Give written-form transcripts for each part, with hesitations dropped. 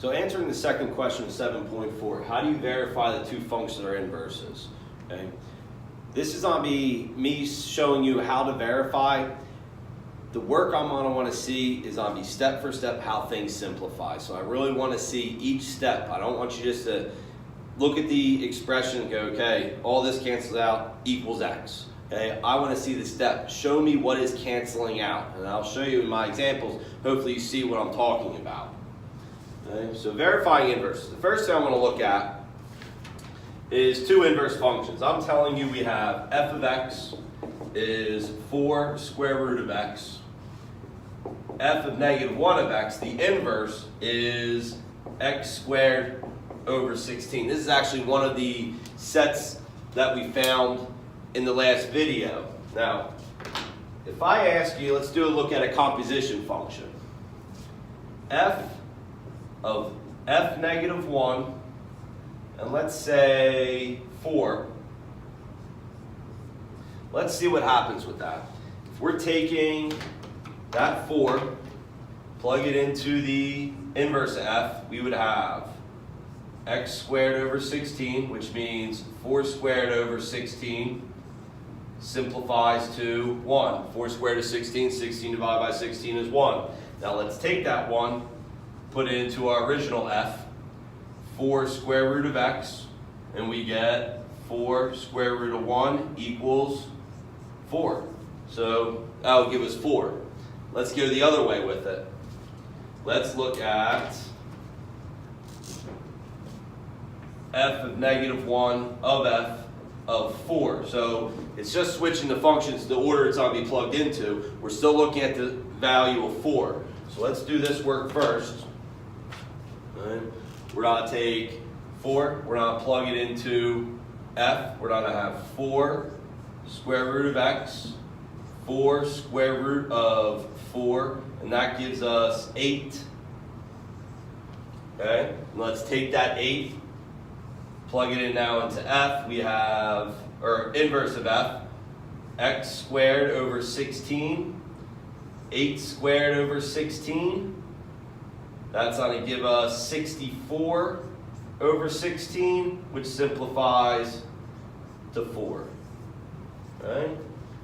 So answering the second question of 7.4, how do you verify the two functions are inverses? Okay. This is going to be me showing you how to verify. The work I'm going to want to see is on be step for step how things simplify. So I really want to see each step. I don't want you just to look at the expression and go, okay, all this cancels out equals X. Okay, I want to see the step. Show me what is canceling out. And I'll show you in my examples. Hopefully you see what I'm talking about. Okay, so verifying inverses. The first thing I'm going to look at is two inverse functions. I'm telling you we have f of x is 4 square root of x. F of negative 1 of x, the inverse, is x squared over 16. This is actually one of the sets that we found in the last video. Now, if I ask you, let's do a look at a composition function. F of f negative 1, and let's say 4. Let's see what happens with that. If we're taking that 4, plug it into the inverse of f, we would have x squared over 16, which means 4 squared over 16 simplifies to 1. 4 squared is 16, 16 divided by 16 is 1. Now let's take that 1, put it into our original f, 4 square root of x, and we get 4 square root of 1 equals 4. So that will give us 4. Let's go the other way with it. Let's look at f of negative 1 of f of 4. So it's just switching the functions, the order it's going to be plugged into. We're still looking at the value of 4. So let's do this work first. Right. We're going to take 4, we're going to plug it into f. We're going to have 4 square root of x, 4 square root of 4, and that gives us 8. Okay, and let's take that 8, plug it in now into f. We have, or inverse of f, x squared over 16, 8 squared over 16. That's going to give us 64 over 16, which simplifies to 4. Right?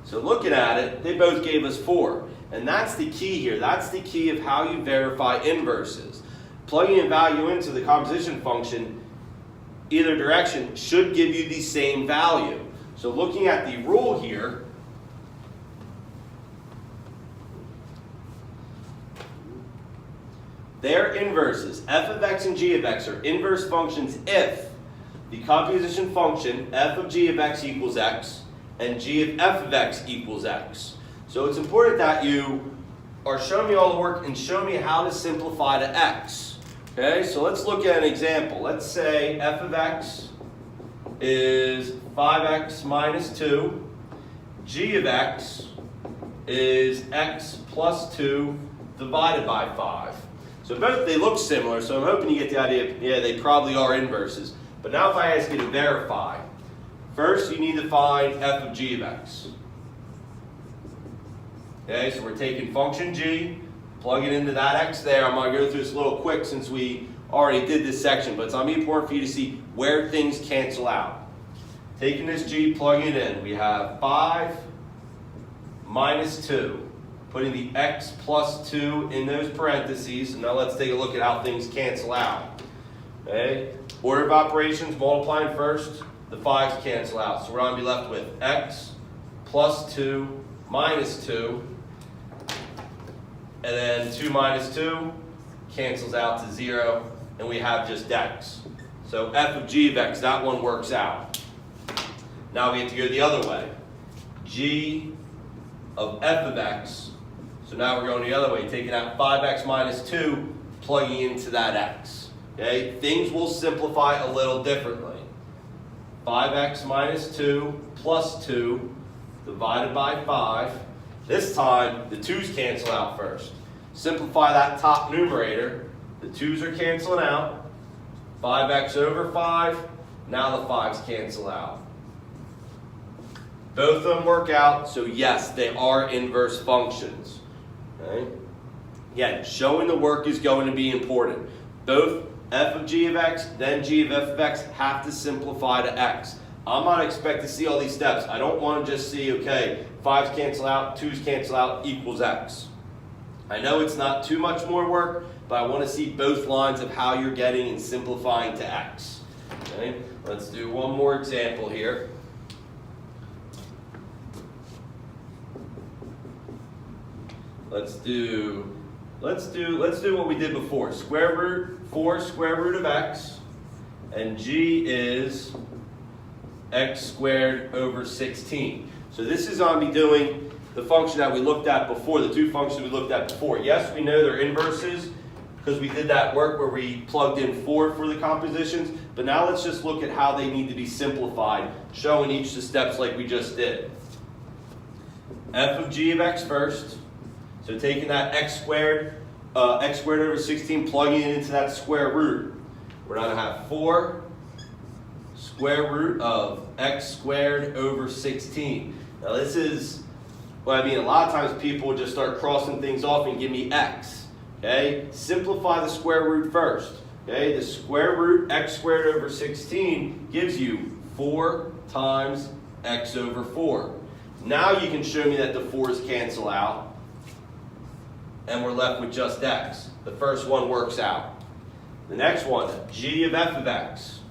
So looking at it, they both gave us 4. And that's the key here. That's the key of how you verify inverses. Plugging a value into the composition function, either direction, should give you the same value. So looking at the rule here, their inverses, f of x and g of x, are inverse functions if the composition function f of g of x equals x and g of f of x equals x. So it's important that you are showing me all the work and show me how to simplify to x. Okay, so let's look at an example. Let's say f of x is 5x minus 2. G of x is x plus 2 divided by 5. So both, they look similar, so I'm hoping you get the idea, yeah, they probably are inverses. But now if I ask you to verify, first you need to find f of g of x. Okay, so we're taking function g, plug it into that x there. I'm going to go through this a little quick since we already did this section, but it's going to be important for you to see where things cancel out. Taking this g, plugging it in, we have 5 minus 2. Putting the x plus 2 in those parentheses. Now let's take a look at how things cancel out. Okay, order of operations, multiplying first, the 5's cancel out. So we're going to be left with x plus 2 minus 2. And then 2 minus 2 cancels out to 0, and we have just x. So f of g of x, that one works out. Now we have to go the other way. G of f of x. So now we're going the other way, taking out 5x minus 2, plugging into that x. Okay, things will simplify a little differently. 5x minus 2 plus 2 divided by 5. This time, the 2's cancel out first. Simplify that top numerator. The 2's are canceling out. 5x over 5. Now the 5's cancel out. Both of them work out, so yes, they are inverse functions. Okay? Again, showing the work is going to be important. both f of g of x, then g of f of x have to simplify to x. I'm not expecting to see all these steps. I don't want to just see, okay, 5's cancel out, 2's cancel out, equals x. I know it's not too much more work, but I want to see both lines of how you're getting and simplifying to x. Okay? Let's do one more example here. Let's do what we did before. Square root 4 square root of x, and g is x squared over 16. So this is going to be doing the function that we looked at before, the two functions we looked at before. Yes, we know they're inverses because we did that work where we plugged in 4 for the compositions, but now let's just look at how they need to be simplified, showing each of the steps like we just did. F of g of x first. So taking that x squared over 16, plugging it into that square root. We're going to have 4 square root of x squared over 16. Now this is what I mean. A lot of times people just start crossing things off and give me x. Okay? Simplify the square root first. Okay? The square root x squared over 16 gives you 4 times x over 4. Now you can show me that the 4's cancel out, and we're left with just x. The first one works out. The next one, g of f of x.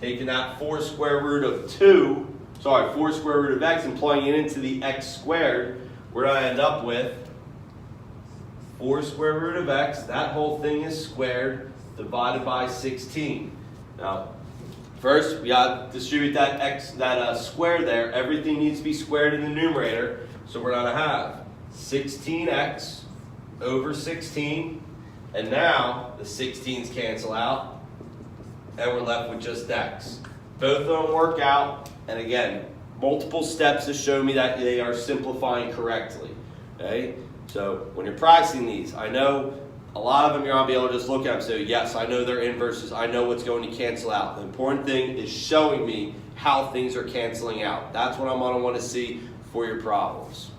Taking that 4 square root of 4 square root of x and plugging it into the x squared, we're going to end up with 4 square root of x, that whole thing is squared, divided by 16. Now, first we got to distribute that square there. Everything needs to be squared in the numerator. So we're going to have 16x over 16, and now the 16's cancel out, and we're left with just x. Both of them work out, and again, multiple steps to show me that they are simplifying correctly. Okay? So when you're practicing these, I know a lot of them you're going to be able to just look at them and say, yes, I know they're inverses, I know what's going to cancel out. The important thing is showing me how things are canceling out. That's what I'm going to want to see for your problems.